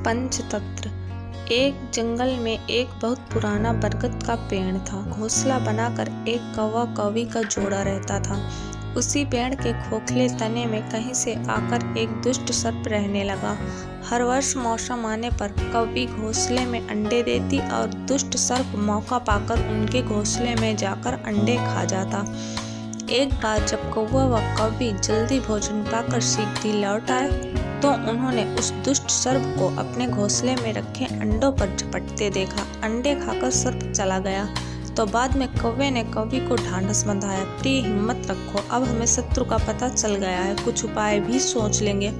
पंचतंत्र। एक जंगल में एक बहुत पुराना बरगद का पेड़ था। घोंसला बनाकर एक कौवा कौवी का जोड़ा रहता था। उसी पेड़ के खोखले तने में कहीं से आकर एक दुष्ट सर्प रहने लगा। हर वर्ष मौसम आने पर कौवी घोंसले में अंडे देती और दुष्ट सर्प मौका पाकर उनके घोंसले में जाकर अंडे खा जाता। एक बार जब कौवा व कौवी जल्दी भोजन पाकर सीधी लौट आए तो उन्होंने उस दुष्ट सर्प को अपने घोंसले में रखे अंडों पर झपटते देखा। अंडे खाकर सर्प चला गया तो बाद में कौवे ने कौवी को ढांढस बंधाया, प्रिय हिम्मत रखो, अब हमें शत्रु का पता चल गया है, कुछ उपाय भी सोच लेंगे।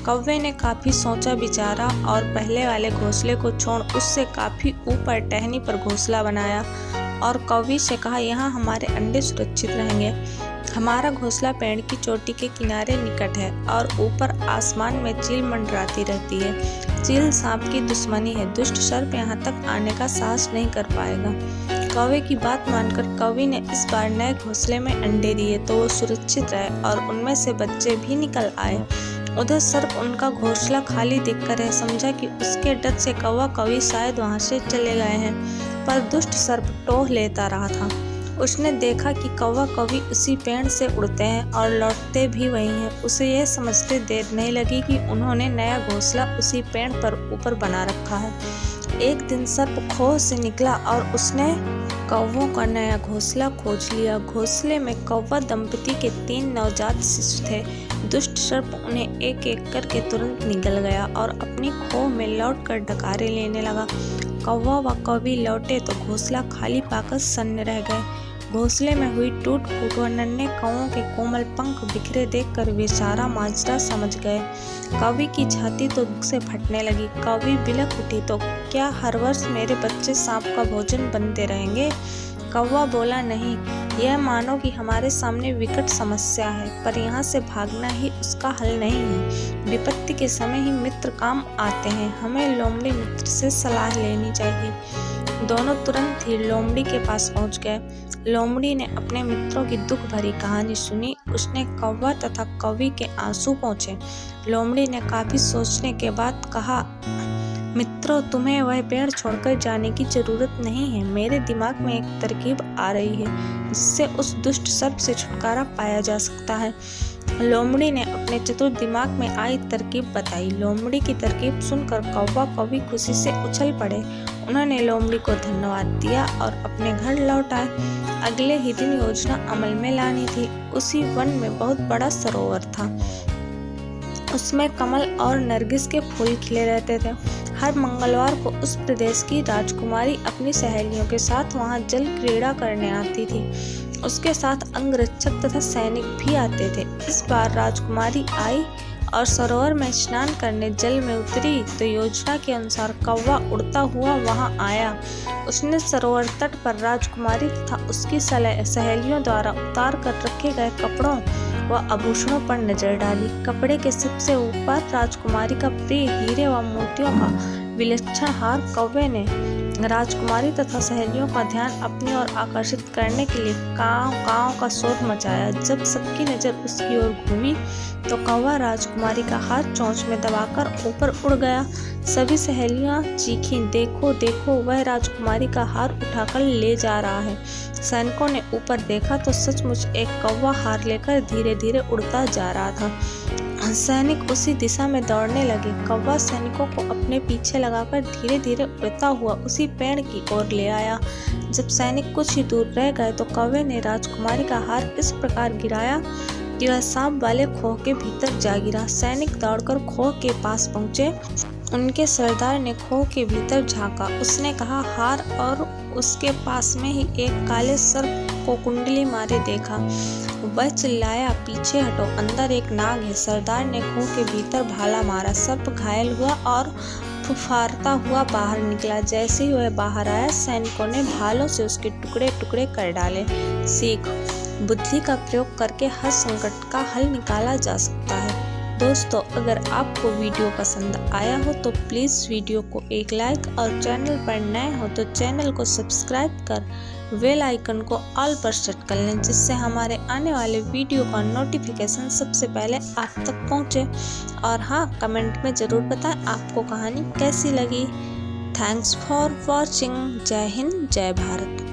कौवे ने काफी सोचा विचारा और पहले वाले घोंसले को छोड़ उससे काफी ऊपर टहनी पर घोंसला बनाया और कौवी से कहा, यहाँ हमारे अंडे सुरक्षित रहेंगे। हमारा घोंसला पेड़ की चोटी के किनारे निकट है और ऊपर आसमान में चील मंडराती रहती है। चील सांप की दुश्मनी है, दुष्ट सर्प यहाँ तक आने का साहस नहीं कर पाएगा। कौवे की बात मानकर कौवी ने इस बार नए घोंसले में अंडे दिए तो वो सुरक्षित रहे और उनमें से बच्चे भी निकल आए। उधर सर्प उनका घोंसला खाली देखकर यह समझा कि उसके डर से कौवा कौवी शायद वहां से चले गए हैं, पर दुष्ट सर्प टोह लेता रहा था। उसने देखा कि कौवा कौवी उसी पेड़ से उड़ते हैं और लौटते भी वही हैं। उसे यह समझते देर नहीं लगी कि उन्होंने नया घोंसला उसी पेड़ पर ऊपर बना रखा है। एक दिन सर्प खोह से निकला और उसने कौवों का नया घोंसला खोज लिया। घोंसले में कौवा दंपति के 3 नवजात शिशु थे। दुष्ट सर्प उन्हें एक एक करके तुरंत निगल गया और अपनी खोह में लौटकर डकारे लेने लगा। कौवा व कौवी लौटे तो घोंसला खाली पाकर सन्न रह गए। घोंसले में हुई टूट फूट व नन्हे कौवों के कोमल पंख बिखरे देखकर वे सारा माजरा समझ गए। कौवी की छाती तो दुख से फटने लगी। कौवी बिलख उठी, तो क्या हर वर्ष मेरे बच्चे सांप का भोजन बनते रहेंगे? कौवा बोला, नहीं, यह मानो कि हमारे सामने विकट समस्या है, पर यहाँ से भागना ही उसका हल नहीं है। विपत्ति के समय ही मित्र काम आते हैं, हमें लोमड़ी मित्र से सलाह लेनी चाहिए। दोनों तुरंत ही लोमड़ी के पास पहुँच गए। लोमड़ी ने अपने मित्रों की दुख भरी कहानी सुनी। उसने कौवा तथा कौवी के आंसू पोंछे। लोमड़ी ने काफी सोचने के बाद कहा, मित्रों, तुम्हें वह पेड़ छोड़कर जाने की जरूरत नहीं है। मेरे दिमाग में एक तरकीब आ रही है जिससे उस दुष्ट सर्प से छुटकारा पाया जा सकता है। लोमड़ी ने अपने चतुर दिमाग में आई तरकीब बताई। लोमड़ी की तरकीब सुनकर कौवा कौवी खुशी से उछल पड़े। उन्होंने लोमड़ी को धन्यवाद दिया और अपने घर लौट आए। अगले ही दिन योजना अमल में लानी थी। उसी वन में बहुत बड़ा सरोवर था। उसमें कमल और नरगिस के फूल खिले रहते थे। हर मंगलवार को उस प्रदेश की राजकुमारी अपनी सहेलियों के साथ वहां जल क्रीड़ा करने आती थी। उसके साथ अंगरक्षक तथा सैनिक भी आते थे। इस बार राजकुमारी आई और सरोवर में स्नान करने जल में उतरी तो योजना के अनुसार कौवा उड़ता हुआ वहां आया। उसने सरोवर तट पर राजकुमारी तथा उसकी सहेलियों द्वारा उतार कर रखे गए कपड़ों व आभूषणों पर नजर डाली। कपड़े के सबसे ऊपर राजकुमारी का प्रिय हीरे व मोतियों का विलक्षण हार कौवे ने राजकुमारी तथा सहेलियों का ध्यान अपनी ओर आकर्षित करने के लिए काव काव का शोर मचाया। जब सबकी नजर उसकी ओर घूमी तो कौवा राजकुमारी का हार चोंच में दबाकर ऊपर उड़ गया। सभी सहेलियां चीखीं, देखो देखो, वह राजकुमारी का हार उठाकर ले जा रहा है। सैनिकों ने ऊपर देखा तो सचमुच एक कौवा हार लेकर धीरे धीरे उड़ता जा रहा था। सैनिक उसी दिशा में दौड़ने लगे। कौवा सैनिकों को अपने पीछे लगाकर धीरे धीरे उड़ता हुआ उसी पेड़ की ओर ले आया। जब सैनिक कुछ ही दूर रह गए तो कौवे ने राजकुमारी का हार इस प्रकार गिराया कि वह सांप वाले खोह के भीतर जा गिरा। सैनिक दौड़कर खोह के पास पहुंचे। उनके सरदार ने खोह के भीतर झांका। उसने कहा, हार और उसके पास में ही एक काले सर्प को कुंडली मारे देखा। वह चिल्लाया, पीछे हटो, अंदर एक नाग है। सरदार ने खोह के भीतर भाला मारा। सर्प घायल हुआ और फुफारता हुआ बाहर निकला। जैसे ही वह बाहर आया सैनिकों ने भालों से उसके टुकड़े टुकड़े कर डाले। सीख, बुद्धि का प्रयोग करके हर संकट का हल निकाला जा सकता है। दोस्तों, अगर आपको वीडियो पसंद आया हो तो प्लीज़ वीडियो को एक लाइक और चैनल पर नए हो तो चैनल को सब्सक्राइब कर बेल आइकन को ऑल पर सेट कर लें, जिससे हमारे आने वाले वीडियो का नोटिफिकेशन सबसे पहले आप तक पहुंचे। और हाँ, कमेंट में ज़रूर बताएं आपको कहानी कैसी लगी। Thanks for watching. जय हिंद, जय भारत।